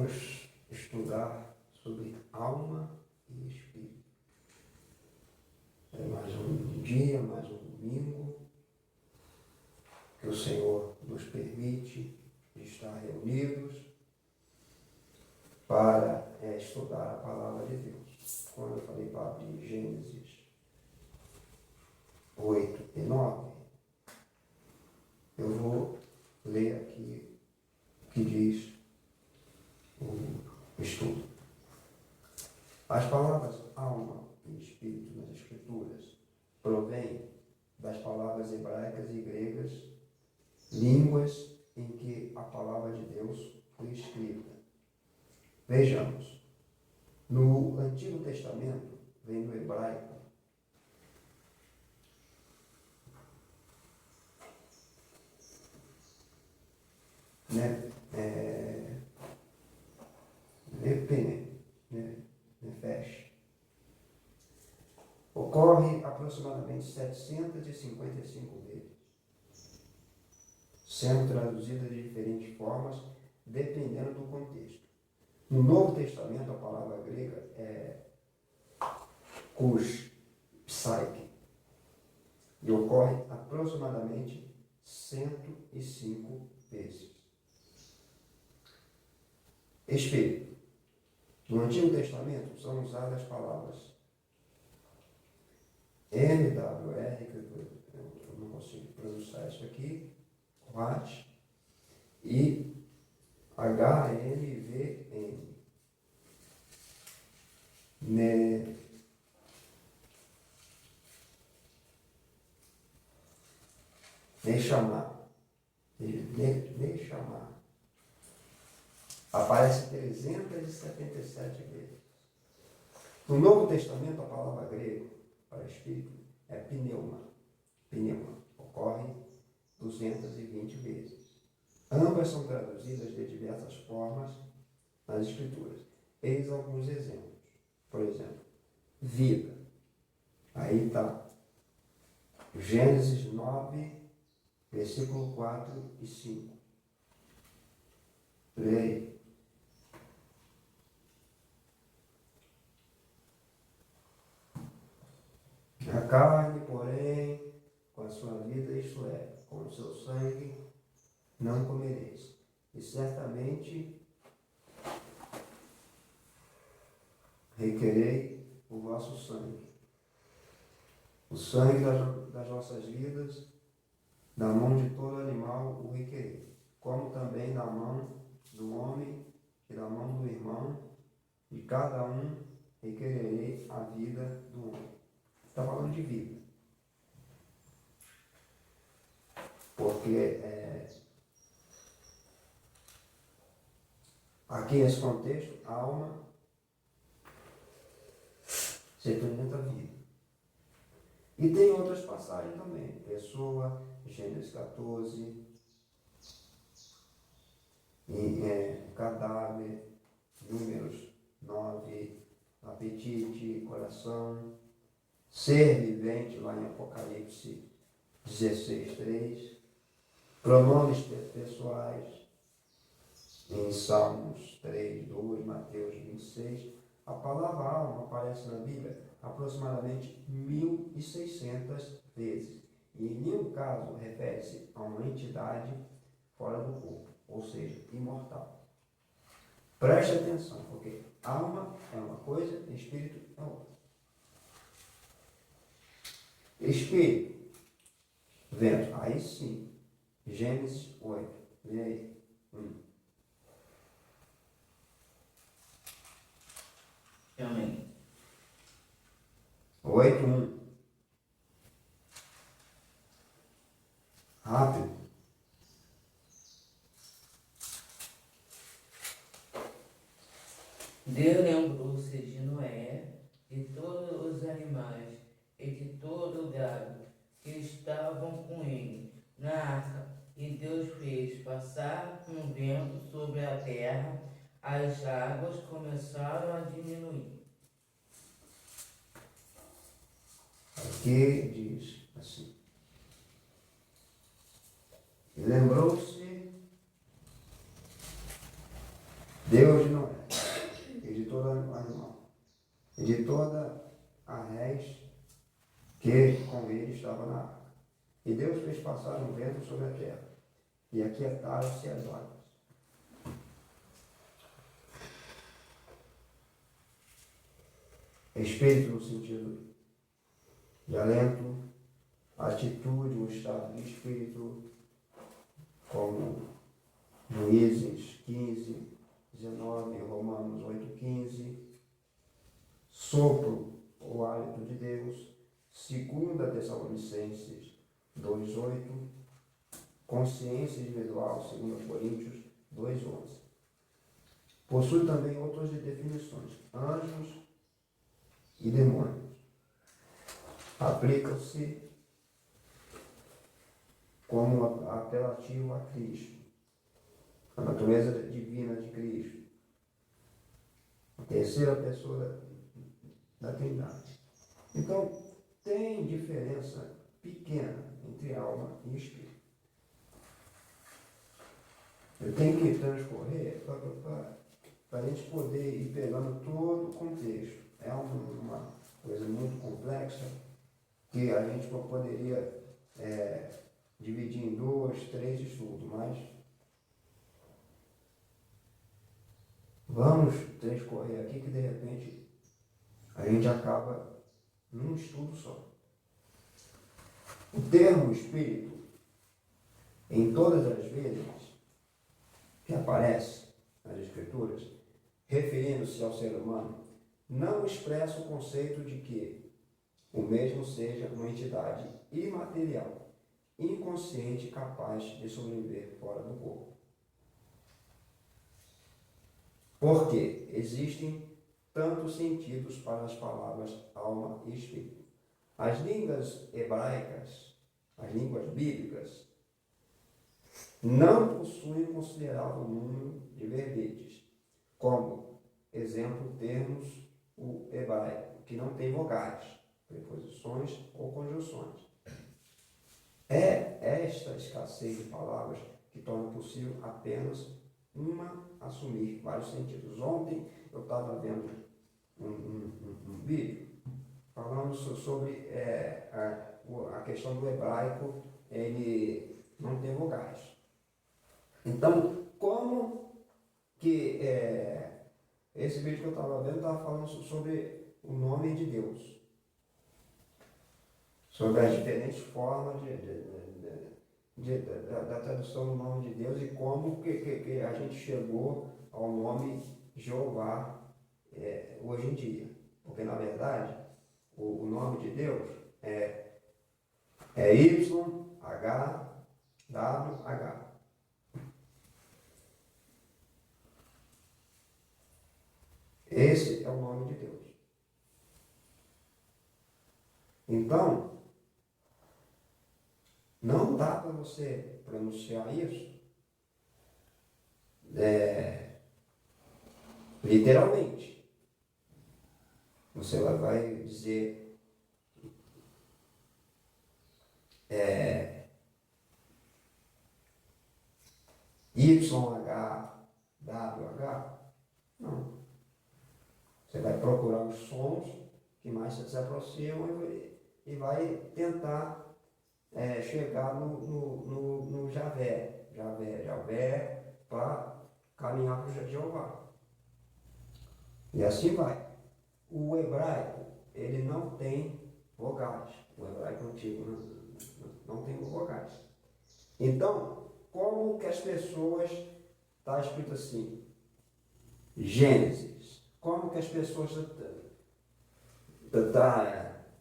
Vamos estudar sobre alma e espírito. É mais um dia, mais um domingo que o Senhor nos permite estar reunidos para estudar a palavra de Deus. Quando eu falei para abrir Gênesis 8 e 9, eu vou ler aqui o que diz o estudo. As palavras alma e espírito nas Escrituras provêm das palavras hebraicas e gregas, línguas em que a palavra de Deus foi escrita. Vejamos, no Antigo Testamento, vem do hebraico, Nefesh. Ocorre aproximadamente 755 vezes, sendo traduzida de diferentes formas, dependendo do contexto. No Novo Testamento, a palavra grega é psyche, e ocorre aproximadamente 105 vezes. Espírito. No Antigo Testamento são usadas as palavras MWR, que eu não consigo pronunciar isso aqui, Ruach, e HMVN. Nechamar. Aparece 377 vezes. No Novo Testamento, a palavra grega para espírito é pneuma. Pneuma. Ocorre 220 vezes. Ambas são traduzidas de diversas formas nas Escrituras. Eis alguns exemplos. Por exemplo, vida. Aí está Gênesis 9, versículo 4 e 5. Leia. A carne, porém, com a sua vida, isto é, com o seu sangue, não comereis. E certamente requerei o vosso sangue. O sangue das vossas vidas, da mão de todo animal o requerei, como também da mão do homem e da mão do irmão, de cada um requererei a vida do homem. Está falando de vida. Porque aqui nesse contexto, a alma representa a vida. E tem outras passagens também. Pessoa, Gênesis 14, cadáver, Números 9, apetite, coração, ser vivente, lá em Apocalipse 16, 3, pronomes pessoais, em Salmos 3, 2, Mateus 26. A palavra alma aparece na Bíblia aproximadamente 1.600 vezes. E em nenhum caso refere-se a uma entidade fora do corpo, ou seja, imortal. Preste atenção, porque alma é uma coisa e espírito é outra. Espírito, vento, aí sim, Gênesis 8, lê aí, 1. Amém. 8, 1. Rápido. Deus lembrou-se de Noé, de todos os animais e de todo o gado que estavam com ele na arca, e Deus fez passar um vento sobre a terra, as águas começaram a diminuir. Aqui diz assim: lembrou-se Deus de Noé, e de todo animal, e de toda a res que com ele estava na arca. E Deus fez passar um vento sobre a terra, e aquietaram-se as águas. Espírito no sentido de alento, atitude, um estado de espírito, como Juízes 15, 19, Romanos 8, 15, sopro, o hálito de Deus, 2 Tessalonicenses 2, 8, consciência individual, 2 Coríntios 2, 11. Possui também outras definições, anjos e demônios. Aplicam-se como apelativo a Cristo, a natureza divina de Cristo, a terceira pessoa da Trindade. Então, tem diferença pequena entre alma e espírito. Eu tenho que transcorrer para a gente poder ir pegando todo o contexto. É uma coisa muito complexa que a gente poderia dividir em 2, 3 estudos, mas vamos transcorrer aqui que de repente a gente acaba num estudo só. O termo espírito, em todas as vezes que aparece nas Escrituras, referindo-se ao ser humano, não expressa o conceito de que o mesmo seja uma entidade imaterial, inconsciente, capaz de sobreviver fora do corpo. Porque existem tantos sentidos para as palavras alma e espírito. As línguas hebraicas, as línguas bíblicas, não possuem considerável número de verbetes. Como exemplo, temos o hebraico, que não tem vogais, preposições ou conjunções. É esta escassez de palavras que torna possível apenas uma assumir vários sentidos. Ontem eu estava vendo um vídeo falando sobre a questão do hebraico, ele não tem vogais. Então, como que esse vídeo que eu estava vendo estava falando sobre o nome de Deus, sobre as diferentes formas da tradução do nome de Deus e como que a gente chegou ao nome Jeová hoje em dia. Porque, na verdade, o nome de Deus é YHWH. Esse é o nome de Deus. Então, não dá para você pronunciar isso literalmente. Você vai dizer YHWH? Não. Você vai procurar os sons que mais se aproximam e vai tentar chegar no Javé, para caminhar para o Jeová. E assim vai. O hebraico, ele não tem vogais. O hebraico antigo não tem vogais. Então, como que as pessoas, está escrito assim, Gênesis, como que as pessoas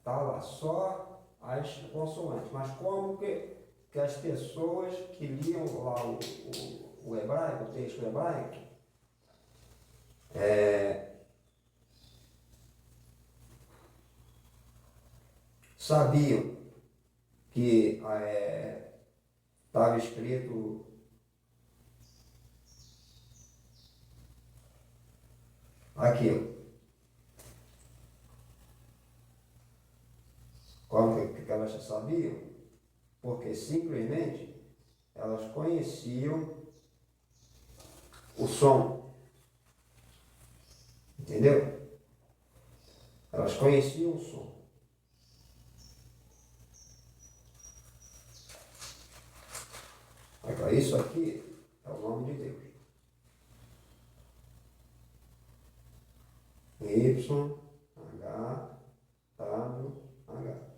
tá lá só as consoantes, mas como que as pessoas que liam lá o hebraico, o texto hebraico, sabiam que estava escrito aquilo. Como que elas sabiam? Porque simplesmente elas conheciam o som. Entendeu? Elas conheciam o som. Agora, isso aqui é o nome de Deus. Y, H, W, H.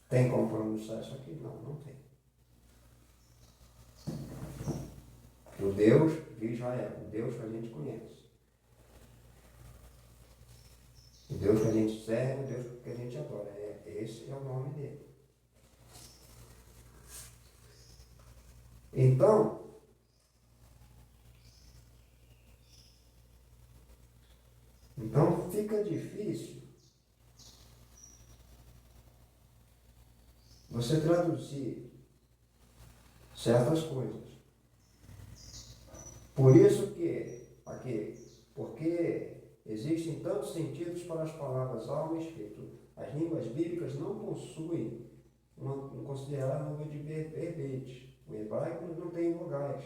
Tem como pronunciar isso aqui? Não, não tem. O Deus de Israel, o Deus que a gente conhece. O Deus que a gente serve, o Deus que a gente adora. Esse é o nome dele. Então fica difícil você traduzir certas coisas. Por isso que, porque existem tantos sentidos para as palavras alma e espírito. As línguas bíblicas não possuem um considerável número de verbetes. O hebraico não tem vogais.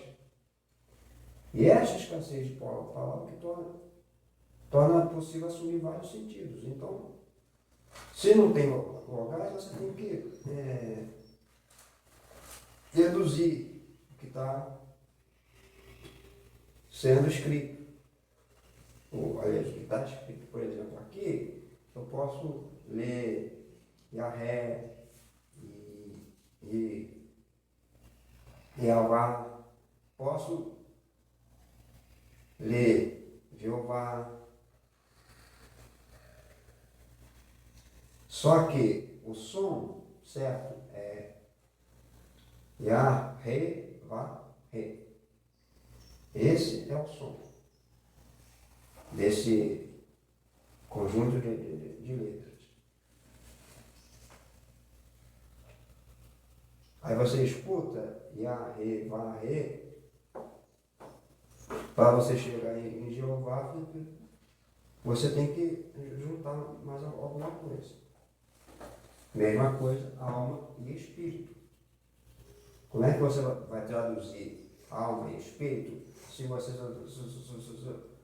E essa escassez de palavra que torna possível assumir vários sentidos. Então, se não tem vogais, você tem que deduzir o que está sendo escrito. Aliás, o que está escrito, por exemplo, aqui, eu posso ler Yahé e Jeová, posso ler Jeová. Só que o som certo é Yah, Re, Vá, Re. Esse é o som desse conjunto de letras. Aí você escuta Yah, Re, Vá, Re, para você chegar em Jeová, você tem que juntar mais alguma coisa. Mesma coisa, alma e espírito. Como é que você vai traduzir alma e espírito se você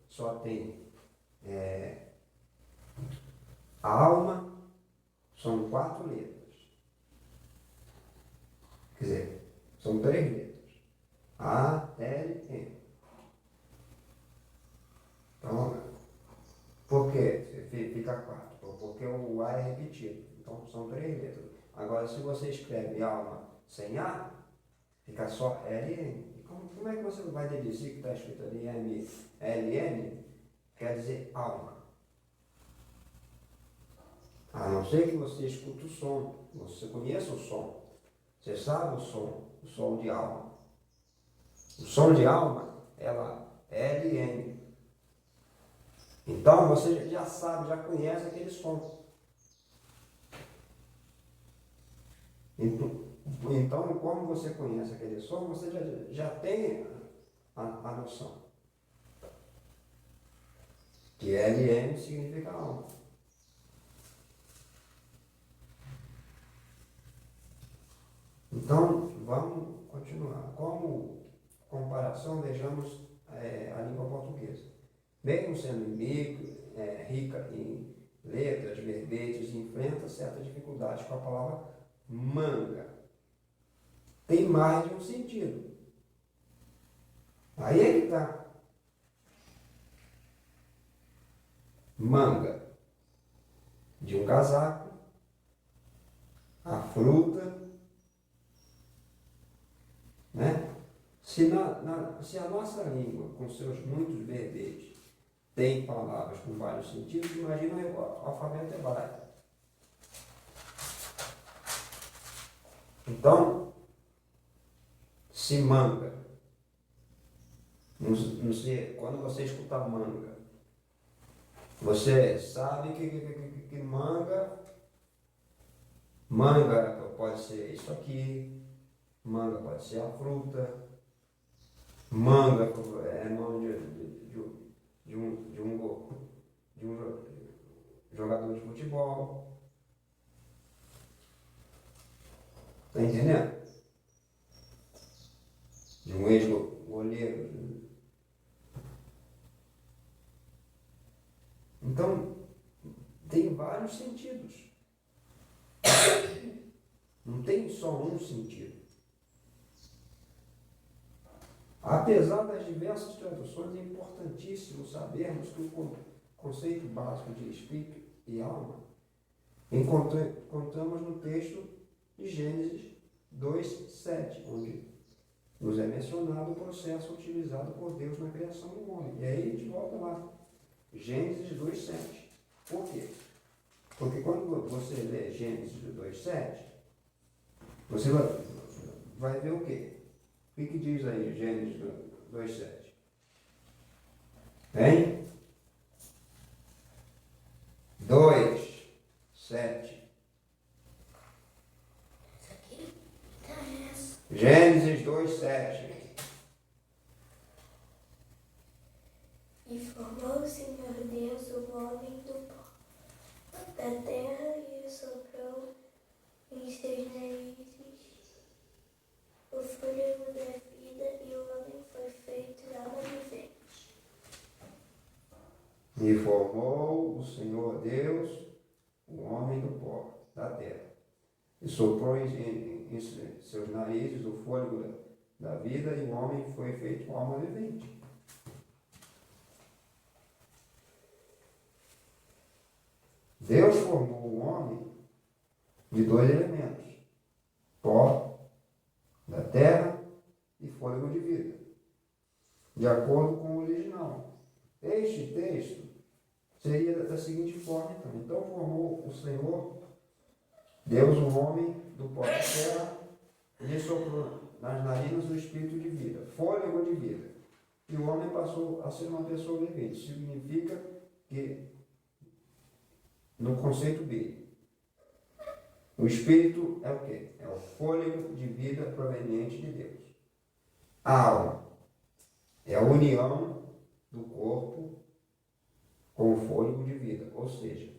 só tem a alma? São 4 letras. Quer dizer, são 3 letras. A, L, M. Então, por que fica 4? Porque o A é repetido. Então, são 3 letras. Agora, se você escreve alma sem A, fica só LN. Como é que você vai deduzir que está escrito ali LN? Quer dizer alma. A não ser que você escute o som, você conheça o som, você sabe o som de alma. O som de alma, ela é LN. Então você já sabe, já conhece aquele som. Então, como você conhece aquele som, você já tem a noção. Que LN significa alma. Então, vamos continuar. Como comparação, vejamos a língua portuguesa. Mesmo sendo rica em letras, verbetes, enfrenta certas dificuldades com a palavra manga. Tem mais de um sentido. Aí é que está. Manga, de um casaco, a fruta, né? Se a nossa língua, com seus muitos verbetes, tem palavras com vários sentidos, imagina o alfabeto hebraico. Então, se manga, não sei, quando você escuta manga, você sabe que manga pode ser isso aqui, manga pode ser a fruta, manga é nome de um jogador de futebol. Está entendendo? De um ex-goleiro. Então, tem vários sentidos. Não tem só um sentido. Apesar das diversas traduções, é importantíssimo sabermos que o conceito básico de espírito e alma encontramos no texto de Gênesis 2:7, onde nos é mencionado o processo utilizado por Deus na criação do homem. E aí a gente volta lá, Gênesis 2:7. Por quê? Porque quando você lê Gênesis 2:7, você vai ver o quê? O que diz aí Gênesis 2:7? Hein? 2:7. Gênesis 2:7. E formou o Senhor Deus o homem do pó da terra e soprou em seus narizes o fôlego da vida, e o homem foi feito alma vivente. E formou o Senhor Deus o homem do pó da terra e soprou em seus narizes o fôlego da vida, e o homem foi feito alma vivente. Deus formou o homem de dois elementos: pó da terra e fôlego de vida, de acordo com o original. Este texto seria da seguinte forma, então formou o Senhor Deus o homem do pó da terra e lhe soprou nas narinas o espírito de vida, fôlego de vida, e o homem passou a ser uma pessoa vivente. Significa que, no conceito bíblico, o espírito é o quê? É o fôlego de vida proveniente de Deus. A alma é a união do corpo com o fôlego de vida, ou seja,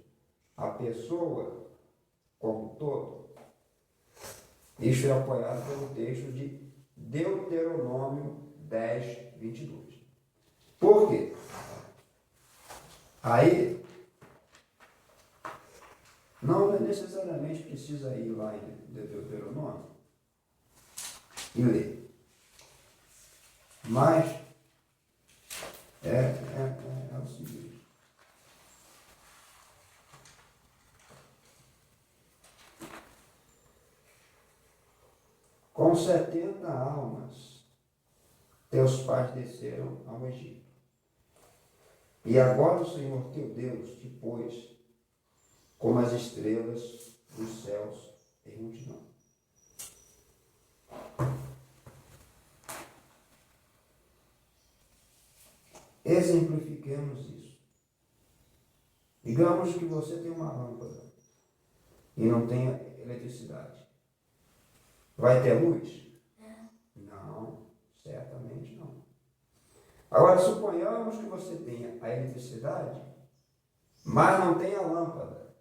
a pessoa como todo. Isto é apoiado pelo texto de Deuteronômio 10:22. Por quê? Aí não necessariamente precisa ir lá em Deuteronômio e ler. Mas é o seguinte. Com 70 almas, teus pais desceram ao Egito. E agora o Senhor teu Deus te pôs como as estrelas dos céus em multidão. Exemplifiquemos isso. Digamos que você tem uma lâmpada e não tem eletricidade. Vai ter luz? Não, certamente não. Agora, suponhamos que você tenha a eletricidade, mas não tem a lâmpada.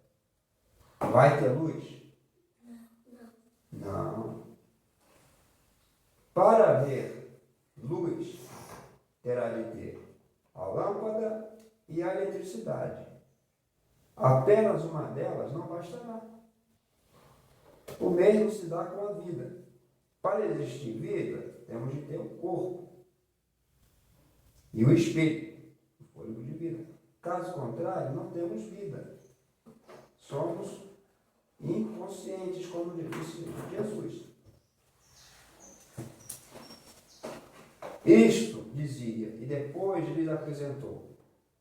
Vai ter luz? Não. Para ver luz, terá de ter a lâmpada e a eletricidade. Apenas uma delas não bastará. O mesmo se dá com a vida. Para existir vida, temos de ter o corpo e o espírito, o fôlego de vida. Caso contrário, não temos vida. Somos inconscientes, como disse Jesus. Isto dizia, e depois lhes apresentou: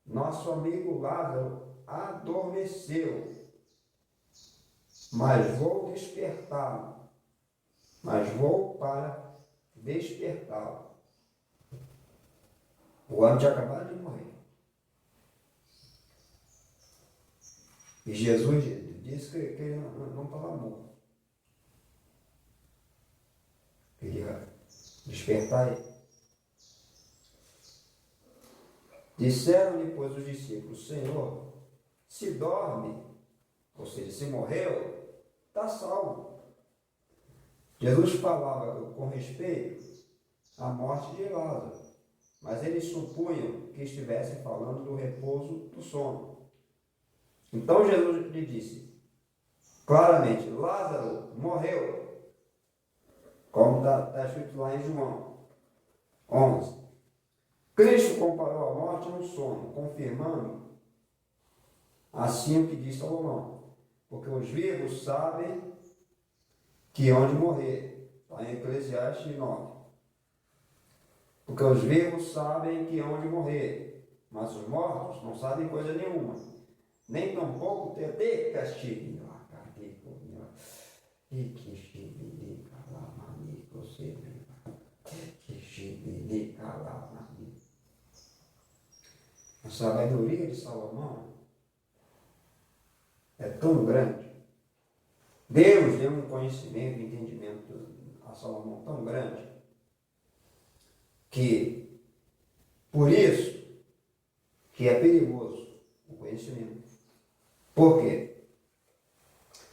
nosso amigo Lázaro adormeceu, mas vou despertá-lo. Mas vou para despertá-lo. O homem tinha acabado de morrer. E Jesus disse que ele não estava morto. Queria despertar ele. Disseram-lhe, pois, os discípulos: Senhor, se dorme, ou seja, se morreu, está salvo. Jesus falava com respeito à morte de Lázaro, mas eles supunham que estivesse falando do repouso do sono. Então Jesus lhe disse claramente, Lázaro morreu, como está escrito lá em João 11. Cristo comparou a morte a um sono, confirmando assim o que diz Salomão, porque os vivos sabem que hão de morrer, está em Eclesiastes 9. Porque os vivos sabem que hão de morrer, mas os mortos não sabem coisa nenhuma, nem tampouco ter castigo. A sabedoria de Salomão é tão grande. Deus deu um conhecimento e entendimento a Salomão tão grande que, por isso, que é perigoso o conhecimento. Por quê?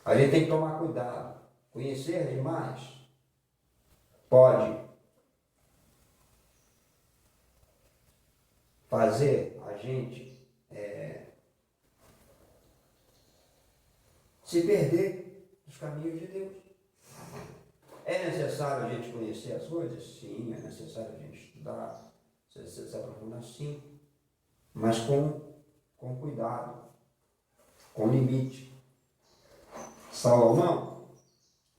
A gente tem que tomar cuidado. Conhecer demais pode fazer a gente se perder dos caminhos de Deus. É necessário a gente conhecer as coisas? Sim. É necessário a gente estudar, se aprofundar? Sim. Mas com cuidado, com limite. Salomão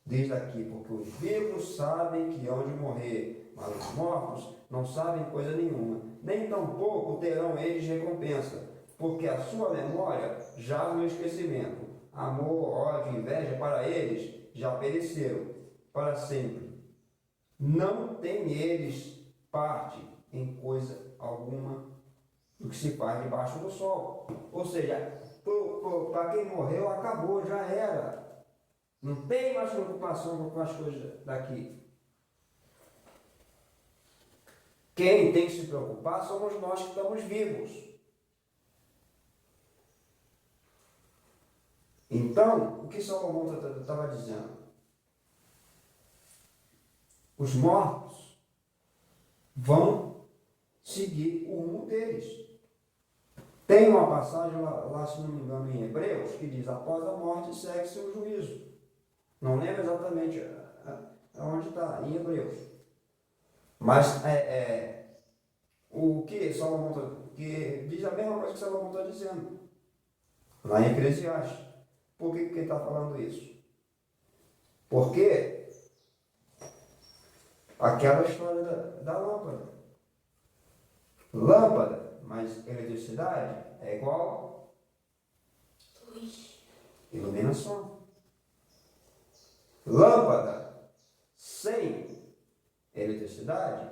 diz aqui, porque os vivos sabem que hão de morrer, mas os mortos não sabem coisa nenhuma, nem tampouco terão eles recompensa, porque a sua memória jaz no esquecimento. Amor, ódio, inveja para eles já pereceram para sempre. Não tem eles parte em coisa alguma do que se faz debaixo do sol. Ou seja, para quem morreu, acabou, já era. Não tem mais preocupação com as coisas daqui. Quem tem que se preocupar somos nós que estamos vivos. Então, o que Salomão estava dizendo? Os mortos vão seguir o rumo deles. Tem uma passagem lá, se não me engano, em Hebreus, que diz, após a morte segue-se o juízo. Não lembro exatamente onde está, em Hebreus. Mas o que Salomão que diz a mesma coisa que Salomão está dizendo, lá em Eclesiastes. Por que ele está falando isso? Porque aquela história da lâmpada. Lâmpada mais eletricidade é igual Luz. iluminação. Lâmpada sem eletricidade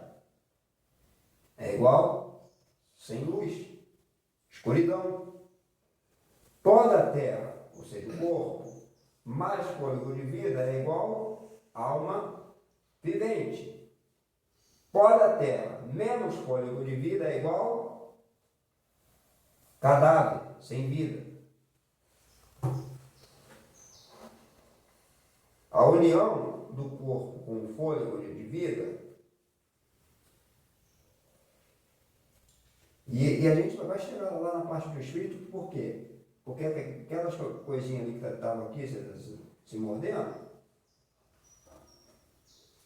é igual sem luz, escuridão. Pó da terra, ou seja, o corpo, mais fôlego de vida é igual alma vivente. Pó da terra, menos fôlego de vida é igual cadáver, sem vida. A união do corpo com o fôlego de vida, e a gente vai chegar lá na parte do espírito, por quê? Porque aquelas coisinhas ali que estavam aqui se mordendo,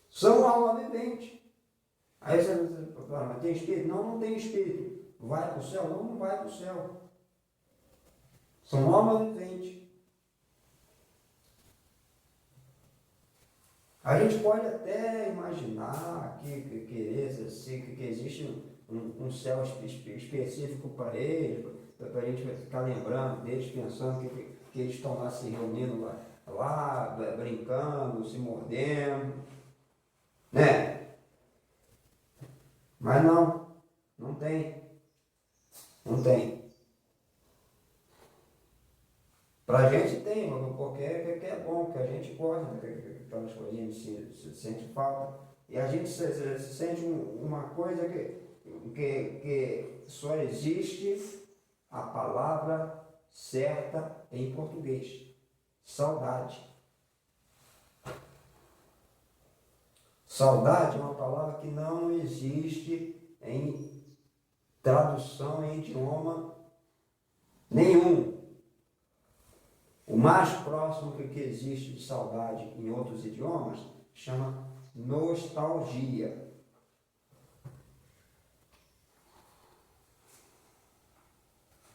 são alma vivente. Aí você fala, mas tem espírito? Não, não tem espírito. Vai para o céu? Não, não vai para o céu. São alma vivente. A gente pode até imaginar que existe um céu específico para eles, para a gente ficar lembrando deles, pensando que eles estão lá se reunindo lá, brincando, se mordendo, né? Mas não tem. Não tem. Pra gente tem, porque é bom, que a gente gosta, aquelas coisinhas se sente falta. E a gente se sente uma coisa que só existe a palavra certa em português. Saudade. Saudade é uma palavra que não existe em tradução em idioma nenhum. O mais próximo que existe de saudade em outros idiomas chama nostalgia.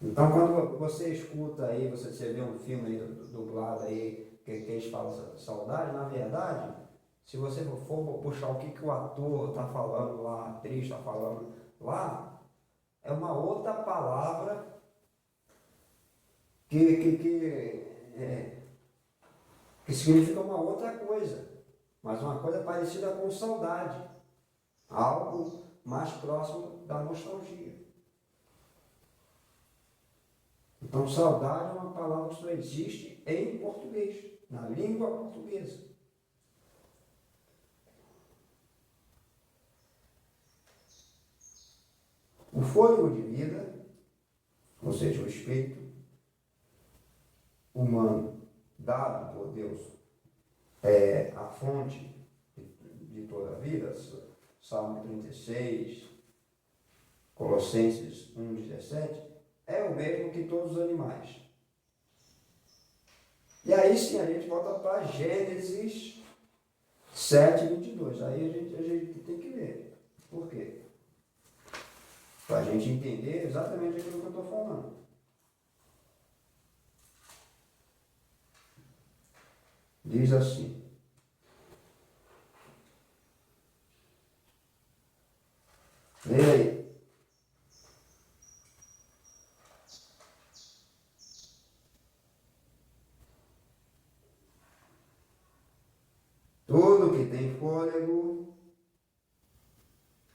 Então, quando você escuta aí, você vê um filme aí, dublado aí, que eles falam saudade, na verdade, se você for puxar o que o ator está falando lá, a atriz está falando lá, é uma outra palavra que significa uma outra coisa, mas uma coisa parecida com saudade, algo mais próximo da nostalgia. Então, saudade é uma palavra que só existe em português, na língua portuguesa. O fôlego de vida, ou seja, o espírito humano dado por Deus, é a fonte de toda a vida, Salmo 36, Colossenses 1,17, é o mesmo que todos os animais. E aí sim a gente volta para Gênesis 7:22. Aí a gente tem que ver. Por quê? Para a gente entender exatamente aquilo que eu estou falando. Diz assim: leia aí. Tudo que tem fôlego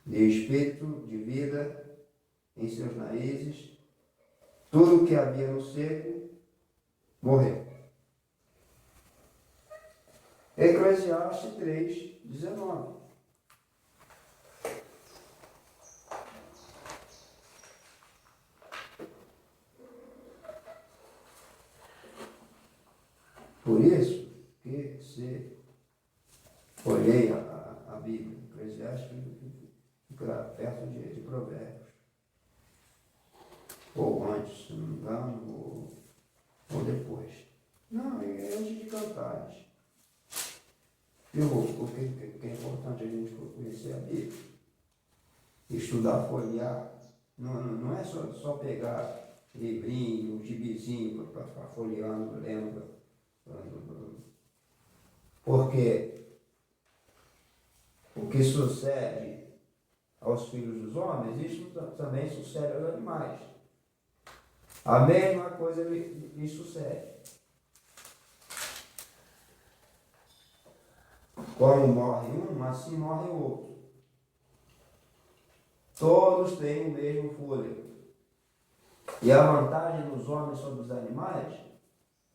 de espírito, de vida em seus narizes, tudo que havia no seco, morreu. Eclesiastes 3:19. Por isso que se olhei a Bíblia, Eclesiastes fica perto de Provérbios. Ou antes, se não me engano, ou depois. Não, é antes de Cantares. Porque é importante a gente conhecer a Bíblia. Estudar, folhear. Não é só pegar livrinho, gibizinho para ficar folheando, lendo. Porque o que sucede aos filhos dos homens, isso também sucede aos animais. A mesma coisa lhe sucede. Como morre um, assim morre o outro. Todos têm o mesmo fôlego. E a vantagem dos homens sobre os animais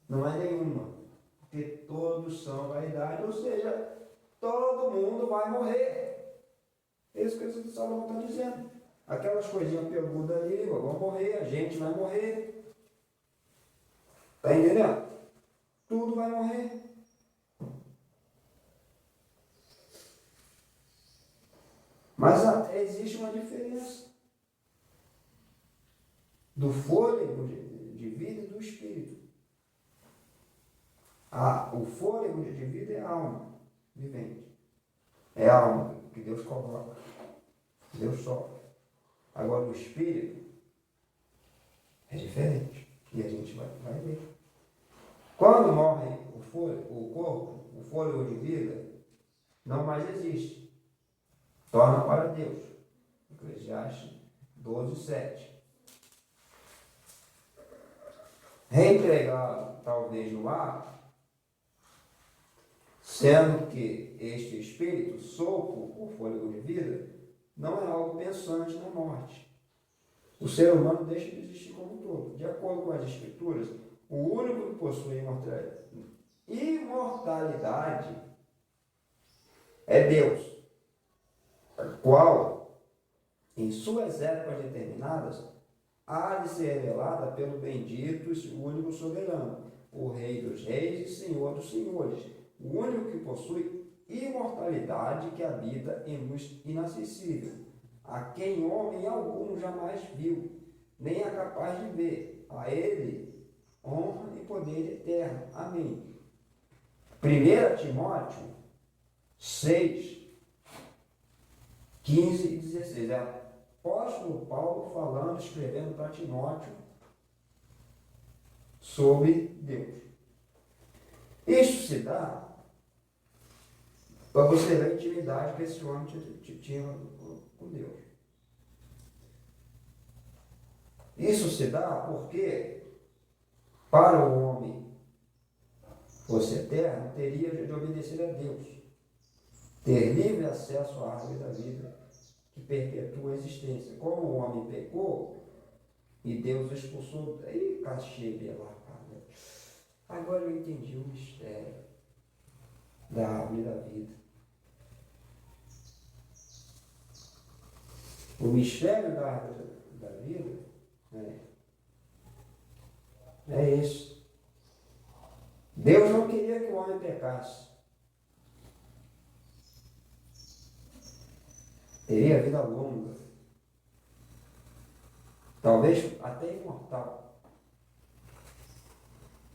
não é nenhuma. Porque todos são vaidade, ou seja, todo mundo vai morrer. É isso que o Salomão está dizendo. Aquelas coisinhas peludas ali vão morrer, a gente vai morrer. Está entendendo? Tudo vai morrer. Mas existe uma diferença do fôlego de vida e do espírito. O fôlego de vida é a alma vivente. É a alma que Deus coloca. Deus sopra. Agora o espírito é diferente. E a gente vai ver. Quando morre o corpo, o fôlego de vida não mais existe. Torna para Deus. Eclesiastes 12:7. Reempregado, talvez, no ar, sendo que este espírito, sopro ou fôlego de vida, não é algo pensante na morte. O ser humano deixa de existir como um todo. De acordo com as Escrituras, o único que possui imortalidade é Deus, o qual, em suas épocas determinadas, há de ser revelada pelo bendito e único soberano, o Rei dos reis e Senhor dos senhores, o único que possui imortalidade, que habita em luz inacessível, a quem homem algum jamais viu, nem é capaz de ver. A ele honra e poder eterno. Amém. 1 Timóteo 6, 15 e 16. É o apóstolo Paulo falando, escrevendo para Timóteo sobre Deus. Isso se dá para você ver a intimidade que esse homem tinha com Deus. Isso se dá porque, para o homem fosse eterno, teria de obedecer a Deus, ter livre acesso à árvore da vida que perpetua a existência. Como o homem pecou e Deus o expulsou, aí cachê lá, cara. Agora eu entendi o mistério da árvore da vida. O mistério da árvore da vida é isso. Deus não queria que o homem pecasse. Teria vida longa. Talvez até imortal.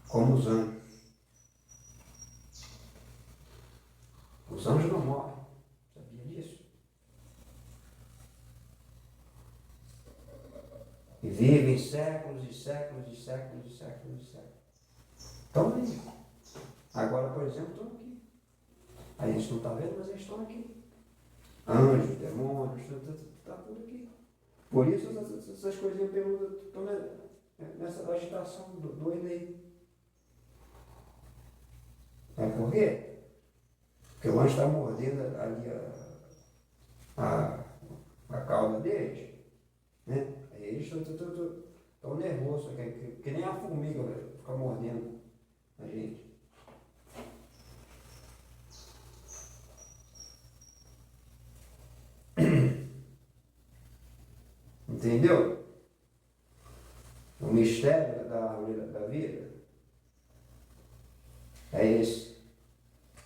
Como os anjos. Os anjos não morrem. Sabia disso? E vivem séculos e séculos e séculos e séculos e séculos. Estão aí. Agora, por exemplo, estão aqui. A gente não está vendo, mas eles estão aqui. Anjos, demônios, está tudo aqui. Por isso essas coisinhas estão nessa agitação doida aí. Sabe por quê? Porque o anjo está mordendo ali a cauda deles, né? Aí eles estão nervosos, que nem a formiga fica mordendo a gente. Entendeu? O mistério da árvore da vida é esse.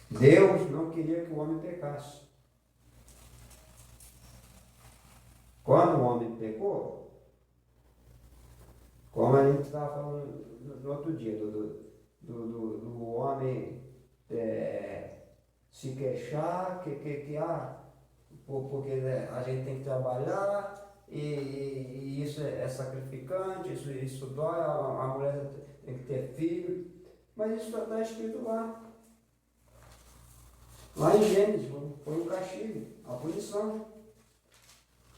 Deus não queria que o homem pecasse. Quando o homem pecou, como a gente estava falando no outro dia, do homem se queixar, porque a gente tem que trabalhar, e isso é sacrificante, isso dói, a mulher tem que ter filho, mas isso está escrito lá. Lá em Gênesis, foi o castigo, a punição.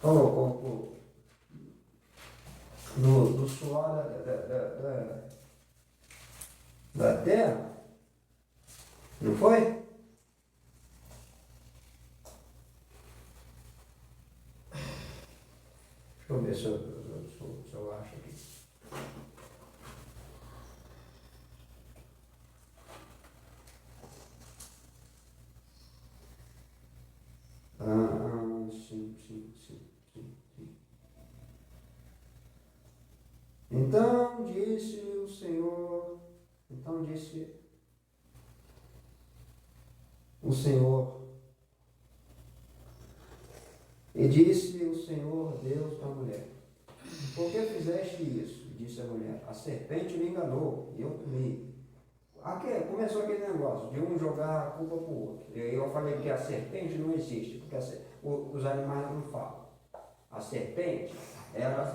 Colocou do suor da terra, não foi? Deixa eu ver se eu acho aqui. Sim. Então disse o Senhor, e disse o Senhor Deus à mulher: por que fizeste isso? Disse a mulher: a serpente me enganou e eu comi. Começou aquele negócio de um jogar a culpa para o outro. Eu falei que a serpente não existe, porque os animais não falam. A serpente, ela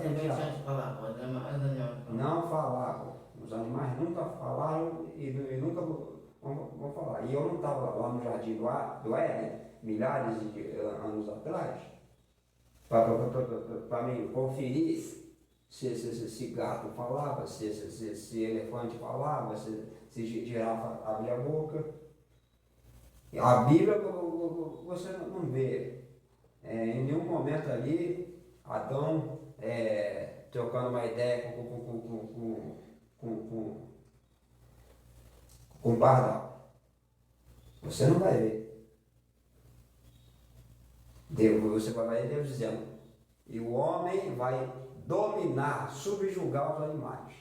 não falava. Os animais nunca falaram e nunca vão falar. E eu não estava lá no jardim do Éden, milhares de anos atrás, para me conferir se gato falava, se elefante falava, se girafa abria a boca. A Bíblia você não vê em nenhum momento ali Adão trocando uma ideia com o pardal. Você não vai ver. Você vai ver Deus dizendo: e o homem vai dominar, subjugar os animais.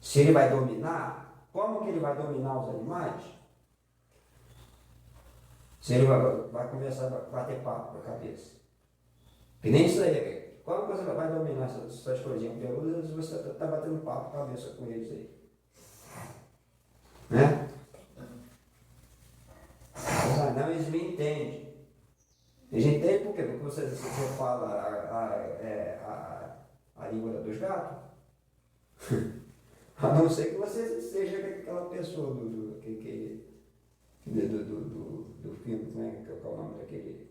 Se ele vai dominar, como que ele vai dominar os animais? Se ele vai começar a bater papo com a cabeça. Que nem isso aí, quando você vai dominar essas coisinhas peludas, você está batendo papo cabeça com eles aí. Né? Mas não, eles me entendem. Eles entendem por quê? Porque você fala a língua dos gatos. A não ser que você seja aquela pessoa do filme, né? Que é o nome daquele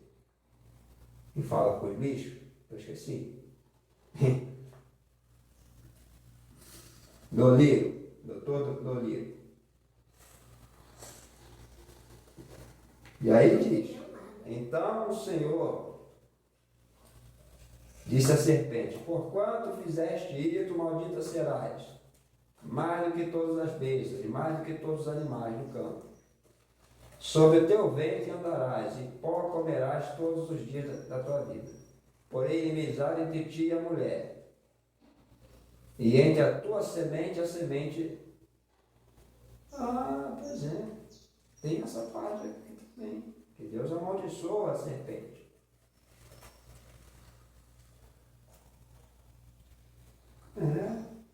que fala com os bichos, eu esqueci. Doliro, doutor Doliro. E aí diz, então o Senhor disse à serpente, porquanto fizeste isso, maldita serás, mais do que todas as bestas, e mais do que todos os animais do campo. Sobre o teu ventre andarás, e pó comerás todos os dias da tua vida. Porém, inimizade entre ti e a mulher, e entre a tua semente e a semente. Ah, pois é, tem essa parte aqui também, que Deus amaldiçoa a serpente.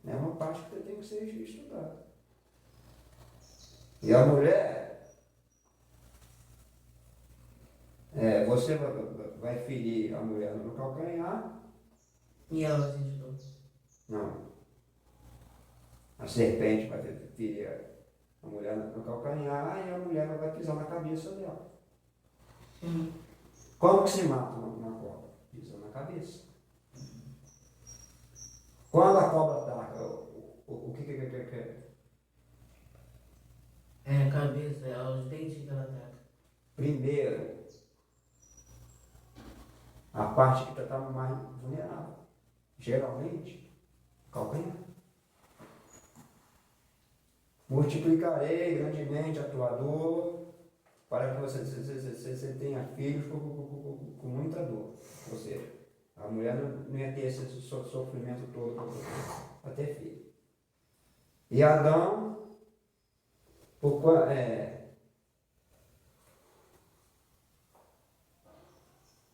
É uma parte que tem que ser estudada. E a mulher, você vai ferir a mulher no calcanhar. E ela vai sentir dor. Não. A serpente vai ferir a mulher no calcanhar e a mulher vai pisar na cabeça dela. Como que se mata uma cobra? Pisa na cabeça. Quando a cobra ataca, o que é? É a cabeça, é os dentes que ela ataca. Primeiro, a parte que está mais vulnerável. Geralmente, calcanhar. Multiplicarei grandemente a tua dor para que você tenha filhos com muita dor. Ou seja, a mulher não ia ter esse sofrimento todo para ter filho. E Adão,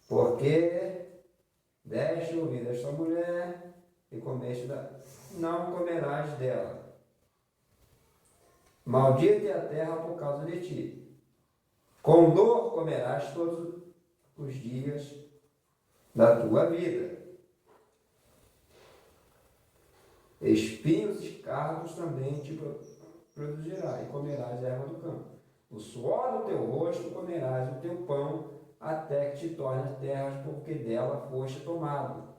porque deste ouvido a esta mulher e comeste não comerás dela. Maldita é a terra por causa de ti. Com dor comerás todos os dias da tua vida. Espinhos e cardos também te produzirá, e comerás a erva do campo. O suor do teu rosto comerás o teu pão, até que te tornes terras, porque dela foste tomado.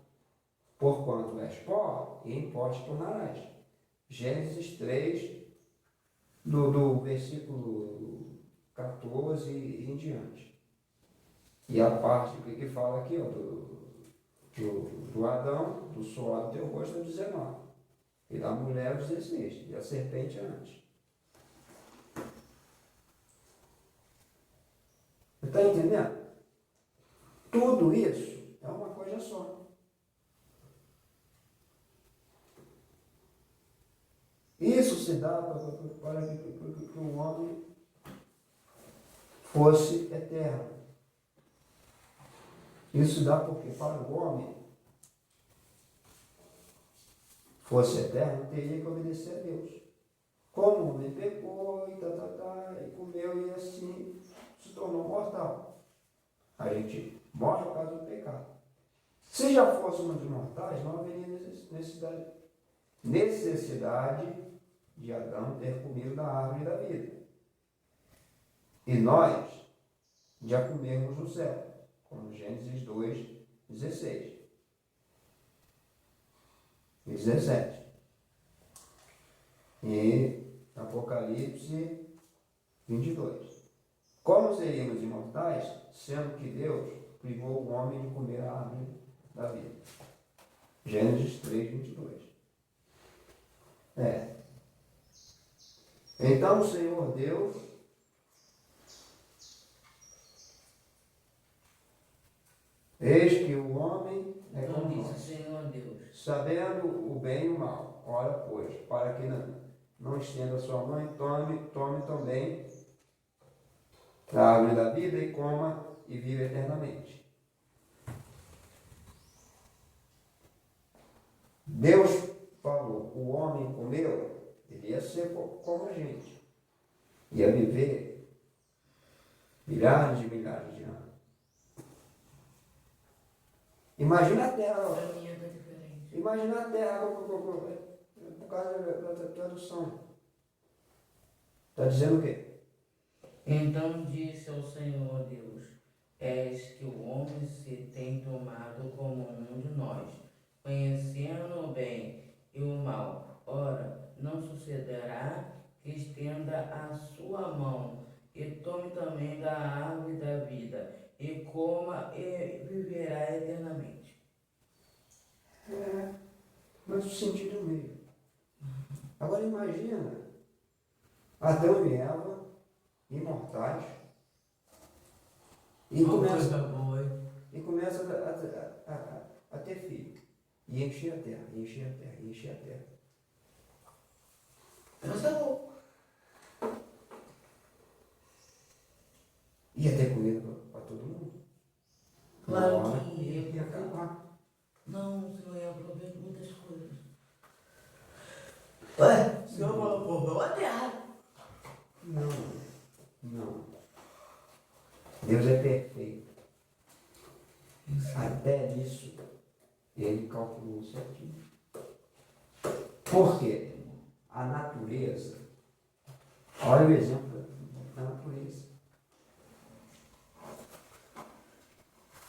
Porquanto és pó, e em pó te tornarás. Gênesis 3, do versículo 14 e em diante. E a parte que fala aqui, ó, do Adão, do suor do teu rosto, é 19. E da mulher, 16. E a serpente antes. Está entendendo? Tudo isso é uma coisa só. Isso se dá para que o homem fosse eterno. Isso se dá porque para o homem fosse eterno, teria que obedecer a Deus. Como o homem pecou e comeu e assim se tornou mortal. A gente morre por causa do pecado. Se já fôssemos mortais, não haveria necessidade de Adão ter comido da árvore da vida. E nós já comemos no céu, como Gênesis 2, 16 e 17. E Apocalipse 22. Como seríamos imortais, sendo que Deus privou o homem de comer a árvore da vida? Gênesis 3, 22. Então o Senhor Deus eis que o homem é como nós, Senhor Deus, sabendo o bem e o mal. Ora, pois, para que não estenda a sua mãe, tome também a árvore da vida e coma e viva eternamente. Deus falou, o homem comeu, ele ia ser como a gente. Ia viver milhares e milhares de anos. Imagina a Terra, Para mim é diferente. imagina a Terra por causa da tradução. Está dizendo o quê? Então disse ao Senhor Deus: eis que o homem se tem tomado como um de nós, conhecendo o bem e o mal. Ora, não sucederá que estenda a sua mão e tome também da árvore da vida, e coma e viverá eternamente. Mas o sentido é o mesmo. Agora imagina Adão e Eva, imortais, e começa a ter filho. E encher a terra, encher a terra, encher a terra. Mas é louco. Ia ter comida para todo mundo. Claro Uma hora que ia acabar. não, o Senhor ia prover muitas coisas. Ué, o Senhor proveu a terra. Não. Deus é perfeito. Até nisso, ele calculou certinho. Por quê? A natureza, olha o exemplo da natureza.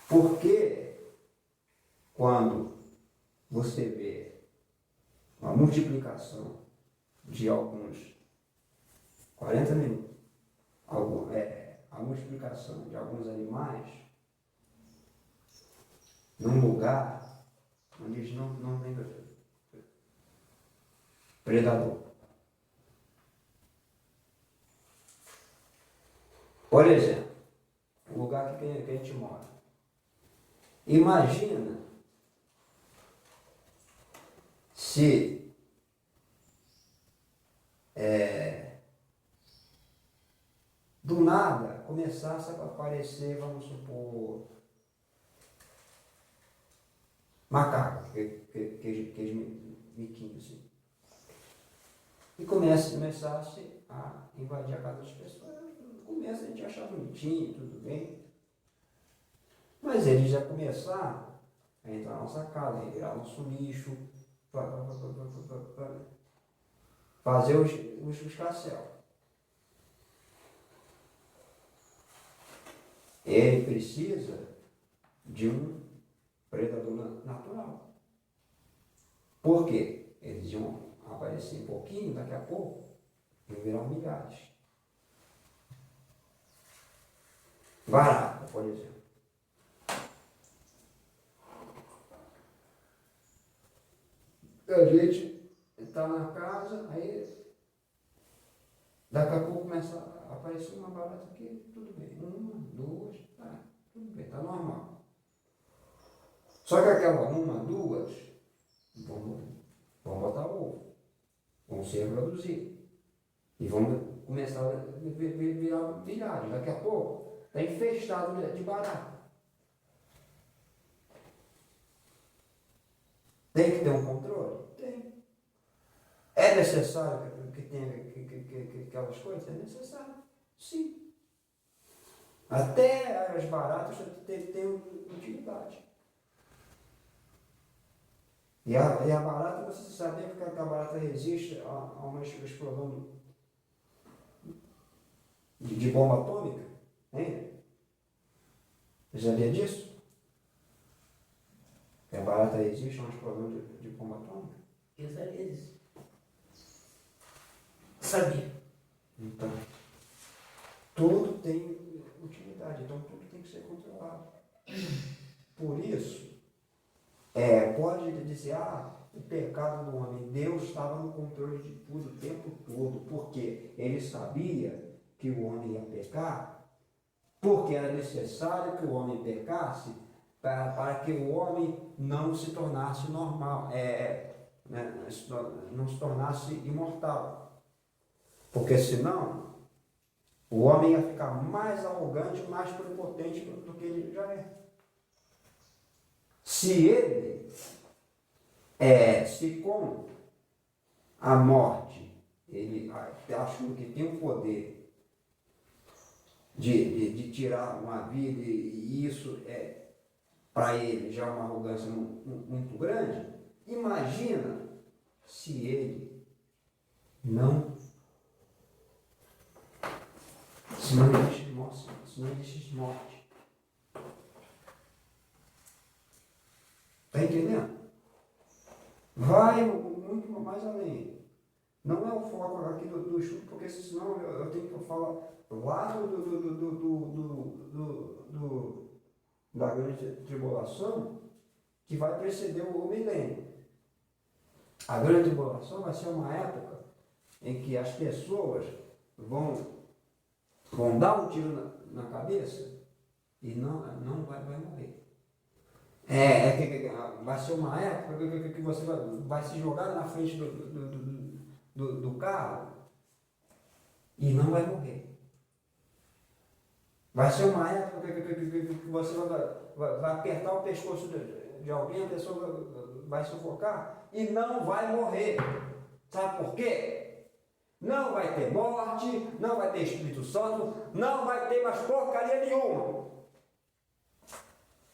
Porque quando você vê uma multiplicação de alguns 40 minutos, a multiplicação de alguns animais num lugar onde eles não tem predador. Por exemplo, o lugar que a gente mora. Imagina se do nada começasse a aparecer, vamos supor, macaco, aqueles miquinhos assim. E começasse a invadir a casa das pessoas. No começo a gente achava bonitinho, tudo bem. Mas eles já começaram a entrar na nossa casa, revirar nosso lixo, fazer os carcel. Ele precisa de um predador natural. Por quê? Eles iam aparecer um pouquinho, daqui a pouco, e virar milhares. Barata, por exemplo. A gente está na casa, aí daqui a pouco começa a aparecer uma barata aqui, tudo bem. Uma, duas, tá, tudo bem, está normal. Só que aquela uma, duas, vão botar ovo, vão se reproduzir. E vão começar a virar milhares. Daqui a pouco está infestado de barata. Tem que ter um controle? Tem. É necessário que tenha aquelas coisas? É necessário. Sim. Até as baratas têm utilidade. E a barata, você sabia que a barata resiste a uma explosão de bomba atômica? Hein? Você sabia disso? Que a barata resiste a uma explosão de bomba atômica? Eu sabia disso. Sabia. Então, tudo tem utilidade, então tudo tem que ser controlado. Por isso, pode dizer, o pecado do homem, Deus estava no controle de tudo o tempo todo, porque ele sabia que o homem ia pecar, porque era necessário que o homem pecasse para que o homem não se tornasse normal, não se tornasse imortal. Porque senão, o homem ia ficar mais arrogante, mais prepotente do que ele já é. Se ele Se com a morte ele achou que tem o poder de tirar uma vida, e isso para ele já é uma arrogância muito grande, imagina se ele não existe morte. Está entendendo? Vai muito mais além. Não é o foco aqui do estudo, porque senão eu tenho que falar lá da grande tribulação, que vai preceder o milênio. A grande tribulação vai ser uma época em que as pessoas vão dar um tiro na cabeça e não vai morrer. Vai ser uma época que você vai se jogar na frente do carro e não vai morrer. Vai ser uma época que você vai apertar o pescoço de alguém, a pessoa vai sufocar e não vai morrer. Sabe por quê? Não vai ter morte, não vai ter Espírito Santo, não vai ter mais porcaria nenhuma.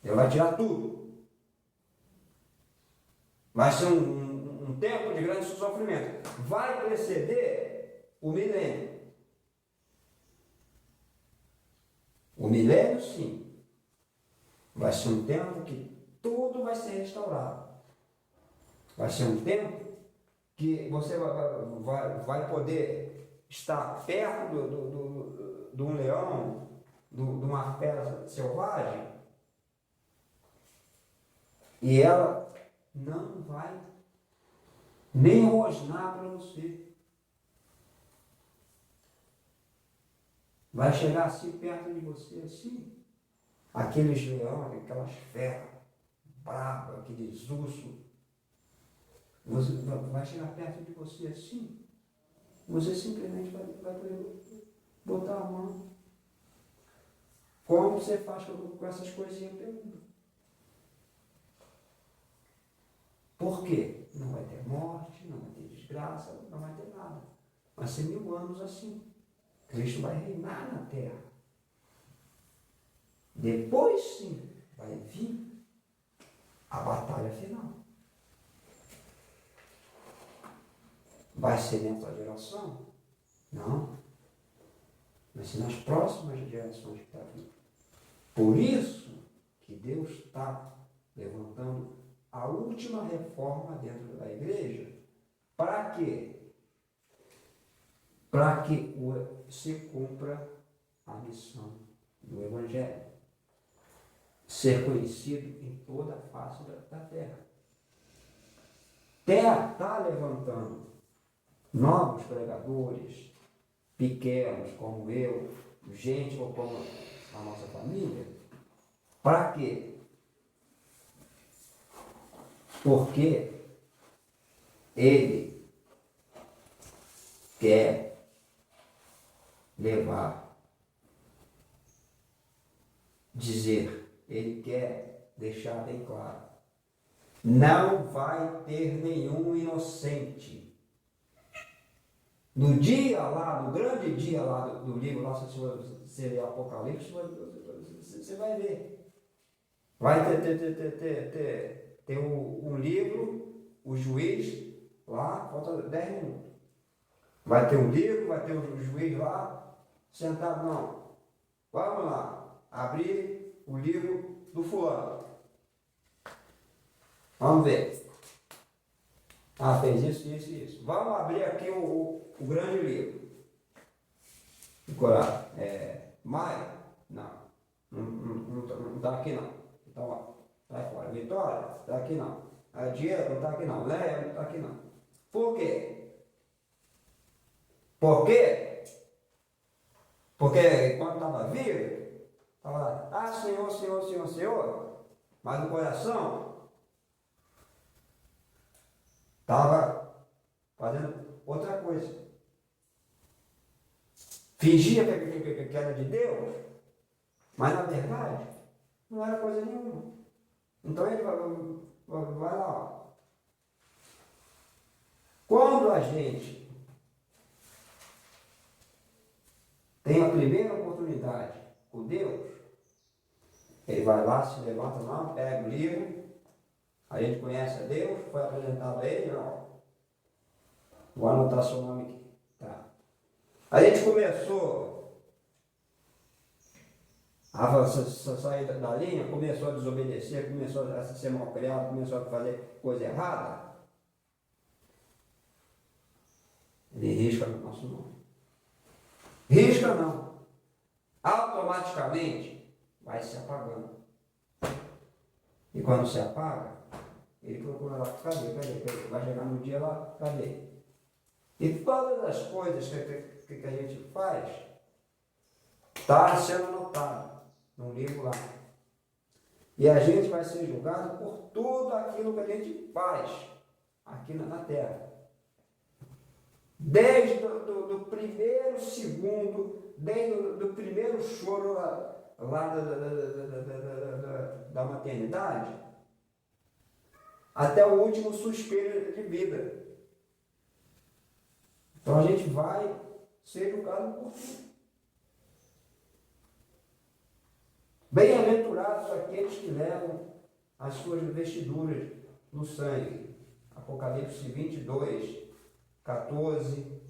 Ele vai tirar tudo. Vai ser um tempo de grande sofrimento. Vai preceder o milênio. O milênio, sim. Vai ser um tempo que tudo vai ser restaurado. Vai ser um tempo que você vai poder estar perto de um leão, de uma fera selvagem, e ela não vai nem rosnar para você. Vai chegar assim perto de você, assim, aqueles leões, aquelas feras bravas, aqueles ursos. Você vai chegar perto de você assim, você simplesmente vai poder botar a mão. Como você faz com essas coisinhas peludas? Por quê? Não vai ter morte, não vai ter desgraça, não vai ter nada. Vai ser 1000 anos assim. Cristo vai reinar na terra. Depois sim, vai vir a batalha final. Vai ser nessa geração? Não. Vai ser nas próximas gerações que está vindo. Por isso que Deus está levantando a última reforma dentro da igreja. Para quê? Para que se cumpra a missão do Evangelho. Ser conhecido em toda a face da terra. Terra está levantando novos pregadores, pequenos como eu, gente ou como a nossa família. Para quê? Porque ele quer levar, dizer, ele quer deixar bem claro, não vai ter nenhum inocente. No dia lá, no grande dia lá do livro, lá, se você ler Apocalipse, você vai ver. Vai ter um livro, o juiz, lá, falta 10 minutos. Vai ter um livro, vai ter um juiz lá, sentado, não. Vamos lá, abrir o livro do fulano. Vamos ver. Ah, fez isso, isso e isso. Vamos abrir aqui o grande livro. Decorar. Maia? Não. Não está aqui não. Então, ó, está fora. Vitória? Está aqui não. Diego? Não está aqui não. Leia? Não está aqui não. Por quê? Por quê? Porque quando estava vivo, estava lá, ah, Senhor, Senhor, Senhor, Senhor, mas no coração estava fazendo outra coisa. Fingia que era de Deus, mas na verdade não era coisa nenhuma. Então ele vai lá, ó. Quando a gente tem a primeira oportunidade com Deus, ele vai lá, se levanta lá, pega o livro, a gente conhece a Deus, foi apresentado a ele, ó, vou anotar seu nome aqui. Tá. A gente começou a sair da linha, começou a desobedecer, começou a ser mal criado, começou a fazer coisa errada. Ele risca no nosso nome. Risca não. Automaticamente vai se apagando. E quando se apaga, ele procura lá, cadê? Vai chegar no dia lá, cadê? E todas as coisas que a gente faz está sendo anotado num livro lá. E a gente vai ser julgado por tudo aquilo que a gente faz aqui na terra. Desde do primeiro segundo, desde do primeiro choro lá da maternidade, até o último suspiro de vida. Então a gente vai ser julgado por tudo. Bem-aventurados aqueles que levam as suas vestiduras no sangue. Apocalipse 22, 14.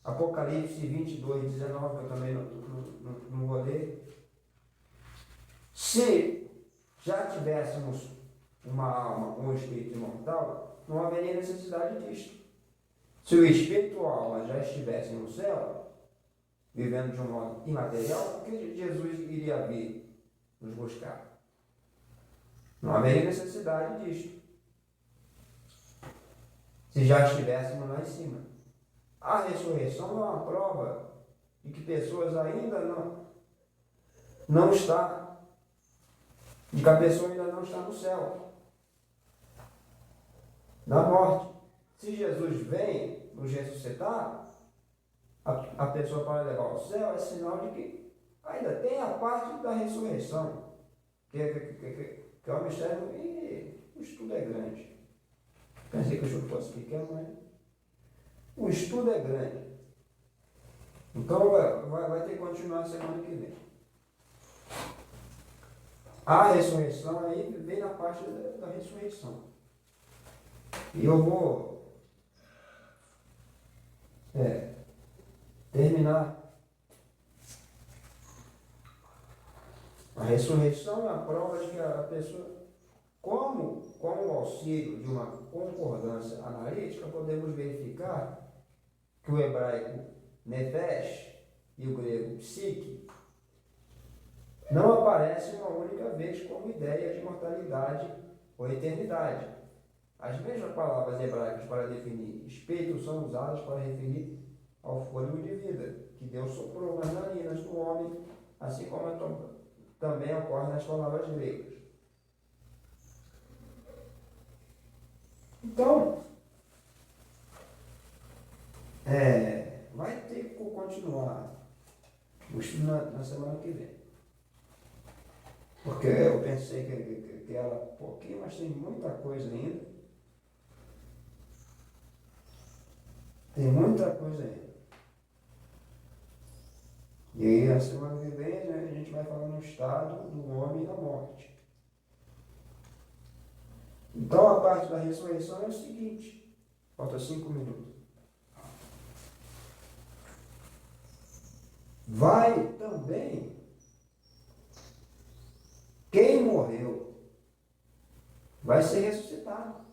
Apocalipse 22, 19, que eu também não vou ler. Se já tivéssemos uma alma com um espírito imortal, não haveria necessidade disto. Se o espírito ou a alma já estivessem no céu, vivendo de um modo imaterial, por que Jesus iria vir nos buscar? Não haveria necessidade disto. Se já estivéssemos lá em cima. A ressurreição é uma prova de que pessoas ainda não estão, de que a pessoa ainda não está no céu, na morte. Se Jesus vem nos ressuscitar, a pessoa para levar ao céu é sinal de que ainda tem a parte da ressurreição, que é um mistério e o estudo é grande. Pensei que o estudo fosse pequeno, mas o estudo é grande. Então vai ter que continuar semana que vem. A ressurreição aí vem na parte da ressurreição. E eu vou terminar. A ressurreição é a prova de que a pessoa, como o auxílio de uma concordância analítica, podemos verificar que o hebraico nefesh e o grego psique não aparecem uma única vez como ideia de imortalidade ou eternidade. As mesmas palavras hebraicas para definir espírito são usadas para referir ao fôlego de vida que Deus soprou nas narinas do homem, assim como também ocorre nas palavras gregas. Então, vai ter que continuar o estudo na semana que vem. Porque eu pensei que era pouquinho, mas tem muita coisa ainda. Tem muita coisa ainda. E aí, na semana que vem, a gente vai falar no estado do homem e da morte. Então, a parte da ressurreição é o seguinte. Falta 5 minutos. Vai também quem morreu vai ser ressuscitado.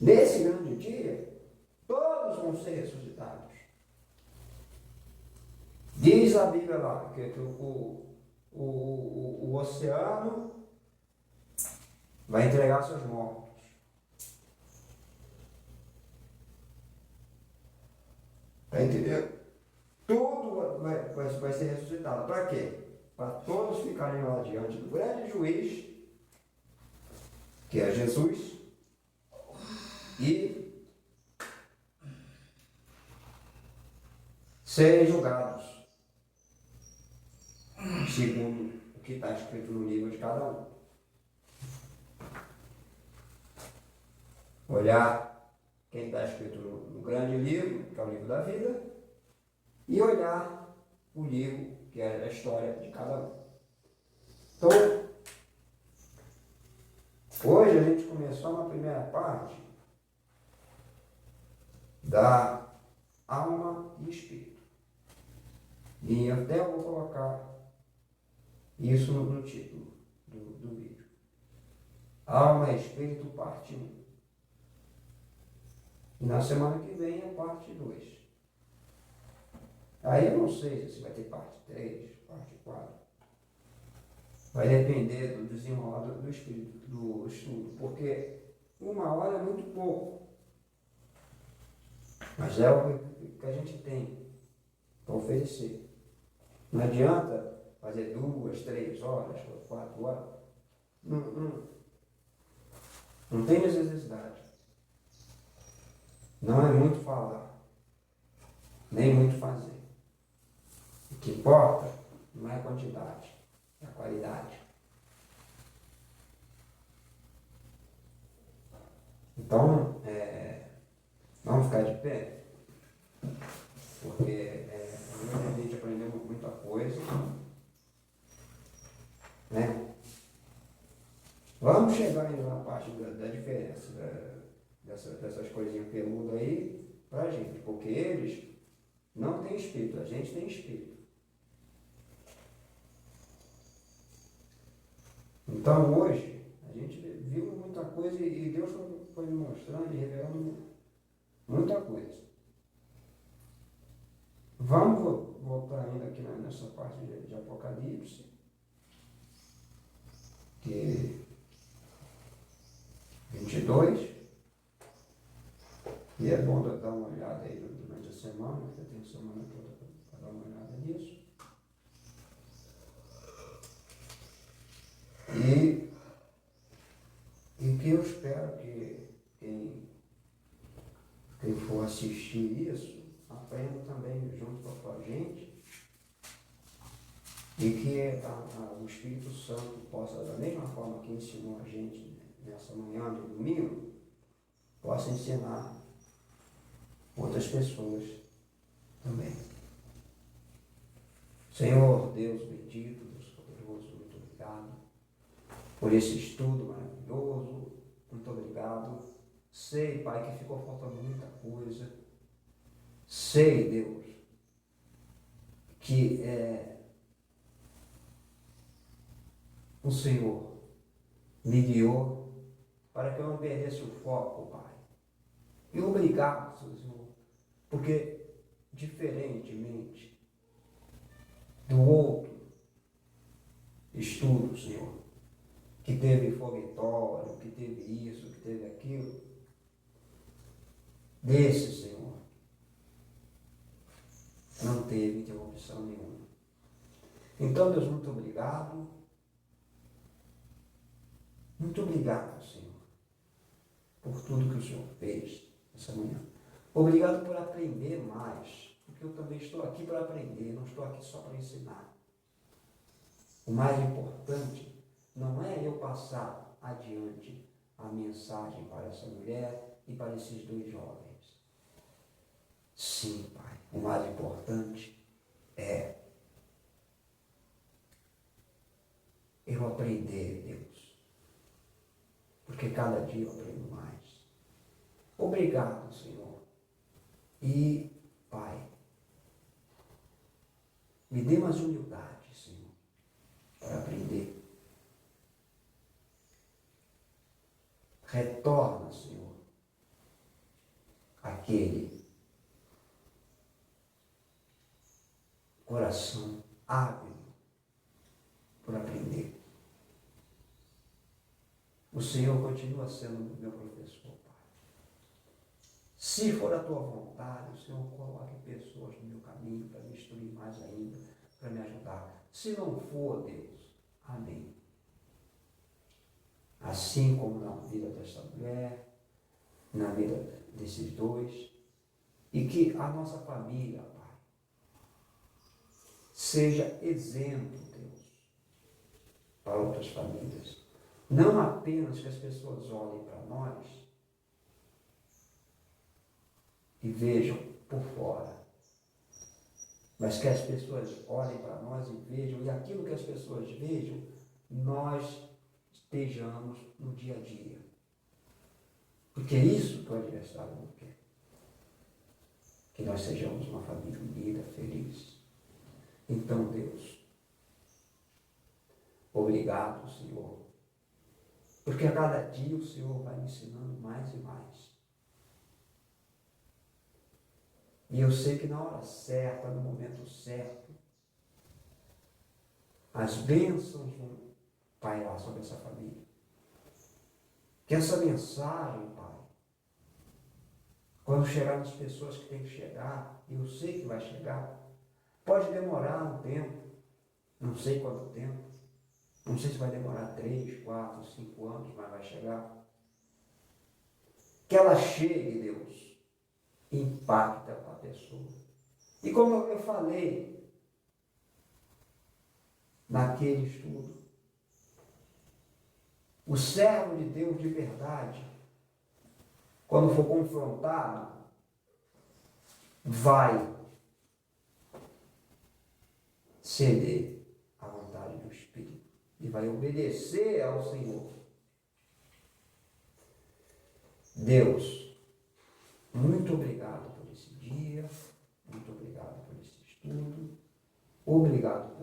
Nesse grande dia, todos vão ser ressuscitados. Diz a Bíblia lá que o oceano vai entregar seus mortos. Está entendendo? Tudo vai ser ressuscitado. Para quê? Para todos ficarem lá diante do grande juiz, que é Jesus, e serem julgados segundo o que está escrito no livro de cada um. Olhar quem está escrito no grande livro, que é o livro da vida, e olhar o livro, que é a história de cada um. Então, hoje a gente começou na primeira parte da alma e espírito. E até eu vou colocar isso no título do vídeo. Alma e espírito, parte 1. E na semana que vem é parte 2. Aí eu não sei se vai ter parte 3, parte 4. Vai depender do desenrolar do espírito, do estudo, porque 1 hora é muito pouco. Mas é o que a gente tem para oferecer. Não adianta fazer 2, 3 horas, 4 horas. Não tem necessidade. Não é muito falar, nem muito fazer. O que importa não é a quantidade, é a qualidade. Então, vamos ficar de pé, porque hoje a gente aprendeu muita coisa, né? Vamos chegar ainda na parte da diferença dessas coisinhas peludas aí pra gente, porque eles não têm espírito, a gente tem espírito. Então hoje a gente viu muita coisa e Deus foi me mostrando e revelando muita coisa. Vamos voltar ainda aqui nessa parte de Apocalipse, que 22, e é bom dar uma olhada aí durante a semana, porque tem semana toda para dar uma olhada nisso. E que eu espero que quem for assistir isso, aprenda também junto com a gente, e que o Espírito Santo possa, da mesma forma que ensinou a gente nessa manhã de domingo, possa ensinar outras pessoas também. Senhor Deus bendito, Deus poderoso, muito obrigado por esse estudo maravilhoso, muito obrigado. Sei, Pai, que ficou faltando muita coisa. Sei, Deus, que o Senhor me guiou para que eu não perdesse o foco, Pai. E obrigado, Senhor, porque diferentemente do outro estudo, Senhor, que teve foguetório, que teve isso, que teve aquilo, desse, Senhor, não teve interrupção nenhuma. Então, Deus, muito obrigado. Muito obrigado, Senhor, por tudo que o Senhor fez essa manhã. Obrigado por aprender mais, porque eu também estou aqui para aprender, não estou aqui só para ensinar. O mais importante não é eu passar adiante a mensagem para essa mulher e para esses 2 jovens. Sim, Pai, o mais importante é eu aprender, Deus, porque cada dia eu aprendo mais. Obrigado, Senhor. E, Pai, me dê mais humildade, Senhor, para aprender. Retorna, Senhor, aquele coração ávido por aprender. O Senhor continua sendo meu professor, Pai. Se for a tua vontade, o Senhor coloque pessoas no meu caminho para me instruir mais ainda, para me ajudar. Se não for, Deus, amém. Assim como na vida dessa mulher, na vida desses 2, e que a nossa família, Pai, seja exemplo, Deus, para outras famílias. Não apenas que as pessoas olhem para nós e vejam por fora, mas que as pessoas olhem para nós e vejam, e aquilo que as pessoas vejam, nós estejamos no dia a dia. Porque é isso que o adversário não quer. Que nós sejamos uma família unida, feliz. Então, Deus, obrigado, Senhor, porque a cada dia o Senhor vai me ensinando mais e mais. E eu sei que na hora certa, no momento certo, as bênçãos vão pairar sobre essa família. Que essa mensagem, Pai, quando chegar nas pessoas que tem que chegar, e eu sei que vai chegar, pode demorar um tempo, não sei quanto tempo, não sei se vai demorar 3, 4, 5 anos, mas vai chegar. Que ela chegue, Deus, e impacta a pessoa. E como eu falei naquele estudo, o servo de Deus de verdade, quando for confrontado, vai ceder à vontade do Espírito e vai obedecer ao Senhor. Deus, muito obrigado por esse dia, muito obrigado por esse estudo, obrigado